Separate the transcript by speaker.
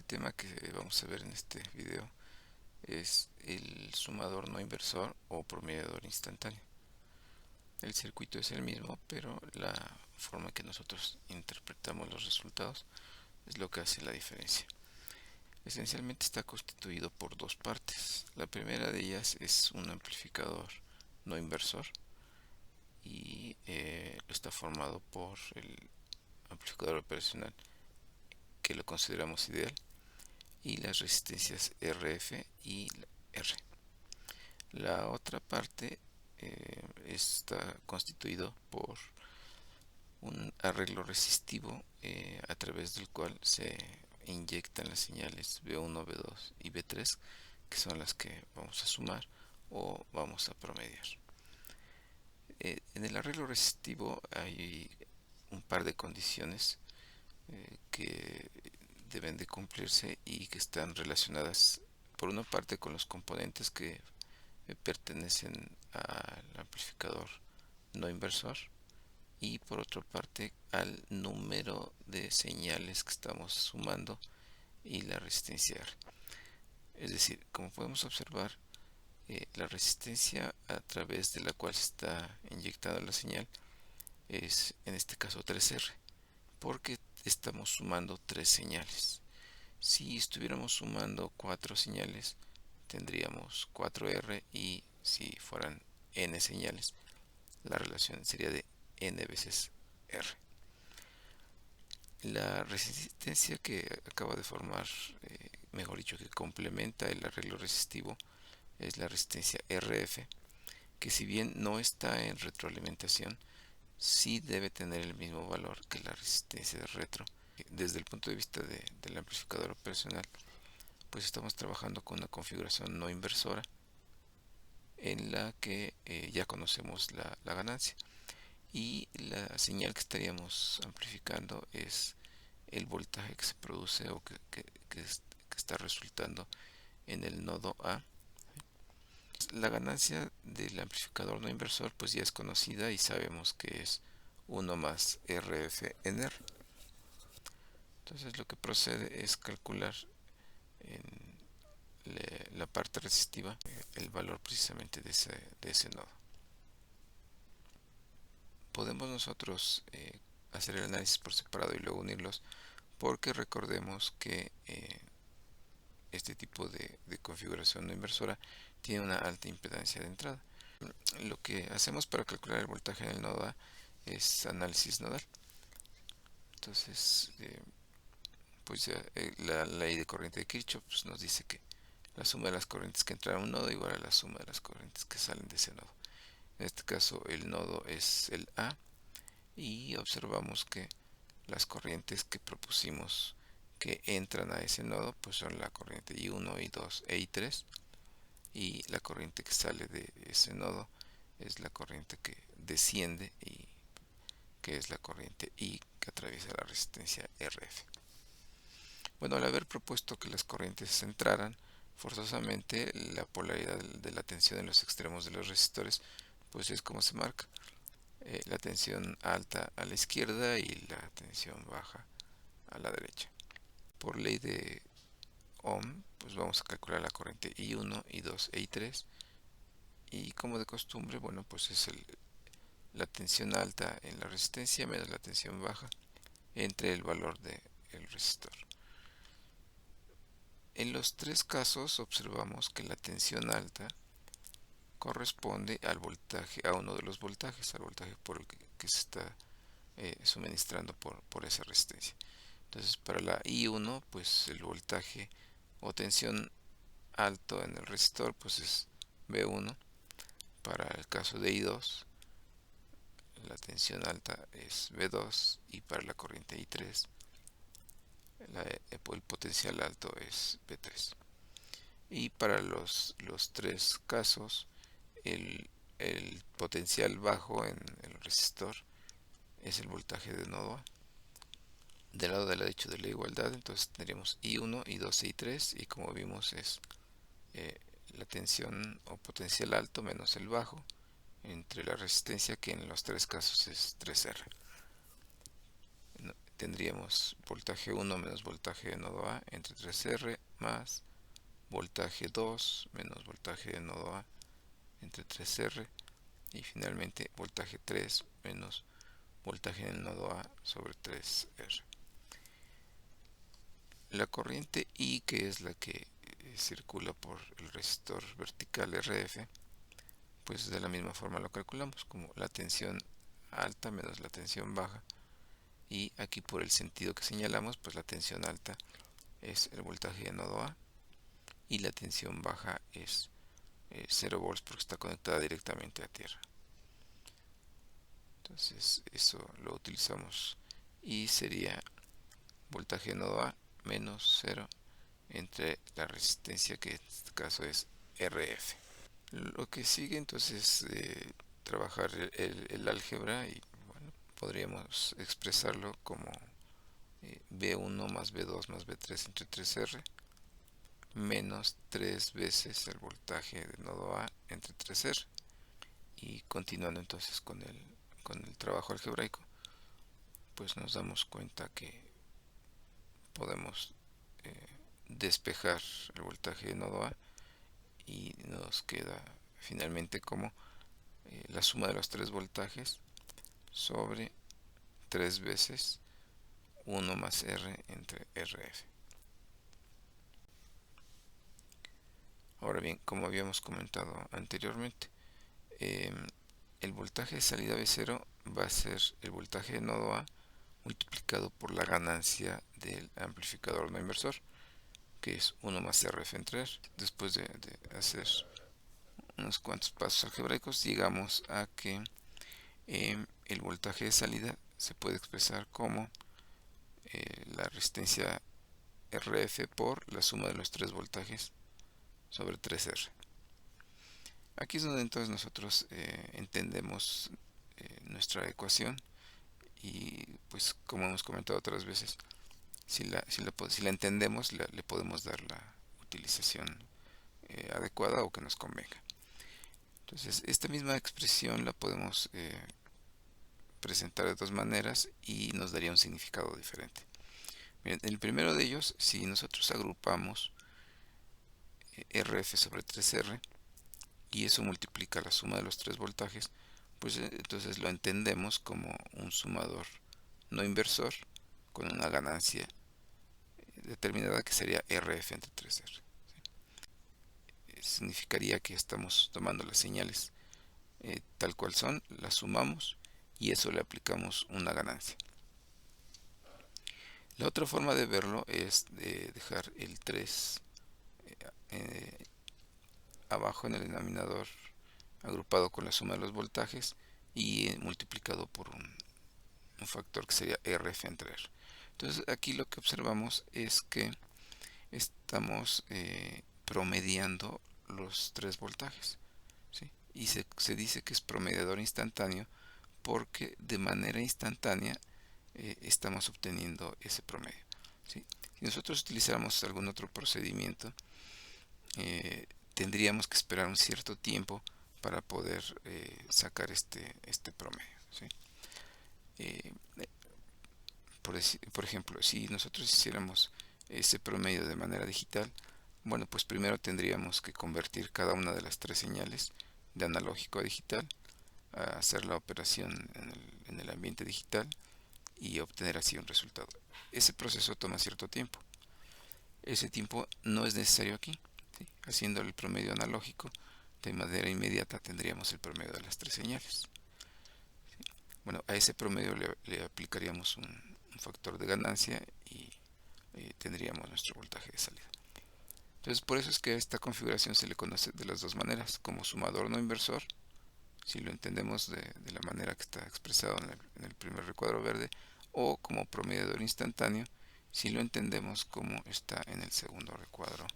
Speaker 1: El tema que vamos a ver en este video es el sumador no inversor o promediador instantáneo. El circuito es el mismo, pero la forma que nosotros interpretamos los resultados es lo que hace la diferencia. Esencialmente está constituido por dos partes. La primera de ellas es un amplificador no inversor y está formado por el amplificador operacional, que lo consideramos ideal, y las resistencias RF y R. La otra parte está constituido por un arreglo resistivo a través del cual se inyectan las señales B1, B2 y B3, que son las que vamos a sumar o vamos a promediar. En el arreglo resistivo hay un par de condiciones que deben de cumplirse y que están relacionadas por una parte con los componentes que pertenecen al amplificador no inversor y por otra parte al número de señales que estamos sumando y la resistencia R. Es decir, como podemos observar, la resistencia a través de la cual se está inyectada la señal es en este caso 3R, porque estamos sumando 3 señales. Si estuviéramos sumando 4 señales, tendríamos 4R, y si fueran n señales, la relación sería de n veces R. La resistencia que acaba de formar, mejor dicho, que complementa el arreglo resistivo, es la resistencia RF, que si bien no está en retroalimentación, sí debe tener el mismo valor que la resistencia de retro. Desde el punto de vista del amplificador operacional, pues estamos trabajando con una configuración no inversora en la que ya conocemos la ganancia, y la señal que estaríamos amplificando es el voltaje que se produce o que está resultando en el nodo A. La ganancia del amplificador no inversor pues ya es conocida y sabemos que es 1 más RF en R. Entonces lo que procede es calcular en la parte resistiva el valor precisamente de ese nodo. Podemos nosotros hacer el análisis por separado y luego unirlos, porque recordemos que este tipo de configuración no inversora tiene una alta impedancia de entrada. Lo que hacemos para calcular el voltaje en el nodo A es análisis nodal. Entonces, pues ya, la ley de corriente de Kirchhoff pues, nos dice que la suma de las corrientes que entran a un nodo igual a la suma de las corrientes que salen de ese nodo. En este caso el nodo es el A, y observamos que las corrientes que propusimos que entran a ese nodo pues son la corriente I1, I2 e I3, y la corriente que sale de ese nodo es la corriente que desciende, y que es la corriente I, que atraviesa la resistencia RF. Bueno, al haber propuesto que las corrientes entraran, forzosamente la polaridad de la tensión en los extremos de los resistores pues es como se marca: la tensión alta a la izquierda y la tensión baja a la derecha. Por ley de Ohm, pues vamos a calcular la corriente I1, I2 e I3, y como de costumbre, bueno, pues es la tensión alta en la resistencia menos la tensión baja entre el valor del resistor. En los tres casos observamos que la tensión alta corresponde al voltaje, a uno de los voltajes, al voltaje por el que se está suministrando por esa resistencia. Entonces, para la I1, pues el voltaje o tensión alto en el resistor pues es B1. Para el caso de I2, la tensión alta es B2, y para la corriente I3 el potencial alto es B3. Y para los tres casos, el potencial bajo en el resistor es el voltaje de nodo A. Del lado derecho de la igualdad, entonces tendríamos I1, I2 y I3, y como vimos es la tensión o potencial alto menos el bajo entre la resistencia, que en los tres casos es 3R. tendríamos voltaje 1 menos voltaje de nodo A entre 3R más voltaje 2 menos voltaje de nodo A entre 3R y finalmente voltaje 3 menos voltaje en el nodo A sobre 3R. La corriente I, que es la que circula por el resistor vertical RF, pues de la misma forma lo calculamos como la tensión alta menos la tensión baja, y aquí por el sentido que señalamos, pues la tensión alta es el voltaje de nodo A y la tensión baja es 0 volts porque está conectada directamente a tierra. Entonces eso lo utilizamos y sería voltaje de nodo A menos 0 entre la resistencia, que en este caso es RF. Lo que sigue entonces es trabajar el álgebra, y bueno, podríamos expresarlo como B1 más B2 más B3 entre 3R menos 3 veces el voltaje de nodo A entre 3R. Y continuando entonces con el trabajo algebraico, pues nos damos cuenta que podemos despejar el voltaje de nodo A y nos queda finalmente como la suma de los tres voltajes sobre 3 veces 1 más R entre RF. Ahora bien, como habíamos comentado anteriormente, el voltaje de salida B0 va a ser el voltaje de nodo A multiplicado por la ganancia del amplificador no inversor, que es 1 más RF entre R. Después de hacer unos cuantos pasos algebraicos, llegamos a que el voltaje de salida se puede expresar como la resistencia RF por la suma de los tres voltajes sobre 3R. Aquí es donde entonces nosotros entendemos nuestra ecuación, y pues como hemos comentado otras veces, si la entendemos, le podemos dar la utilización adecuada o que nos convenga. Entonces esta misma expresión la podemos presentar de dos maneras y nos daría un significado diferente. Miren, el primero de ellos, si nosotros agrupamos RF sobre 3R y eso multiplica la suma de los tres voltajes, pues entonces lo entendemos como un sumador no inversor con una ganancia determinada que sería RF entre 3R. Significaría que estamos tomando las señales tal cual son, las sumamos y eso le aplicamos una ganancia. La otra forma de verlo es de dejar el 3 abajo en el denominador, agrupado con la suma de los voltajes y multiplicado por un factor que sería RF entre R. Entonces aquí lo que observamos es que estamos promediando los tres voltajes, ¿sí? Y se dice que es promediador instantáneo porque de manera instantánea estamos obteniendo ese promedio, ¿sí? Si nosotros utilizáramos algún otro procedimiento, tendríamos que esperar un cierto tiempo para poder sacar este promedio, ¿sí? Eh, por ejemplo, si nosotros hiciéramos ese promedio de manera digital, bueno, pues primero tendríamos que convertir cada una de las tres señales de analógico a digital, a hacer la operación en el ambiente digital y obtener así un resultado. Ese proceso toma cierto tiempo. Ese tiempo no es necesario aquí, ¿sí? Haciendo el promedio analógico de manera inmediata tendríamos el promedio de las tres señales. Bueno, a ese promedio le aplicaríamos un factor de ganancia y tendríamos nuestro voltaje de salida. Entonces, por eso es que a esta configuración se le conoce de las dos maneras, como sumador no inversor, si lo entendemos de la manera que está expresado en el primer recuadro verde, o como promediador instantáneo, si lo entendemos como está en el segundo recuadro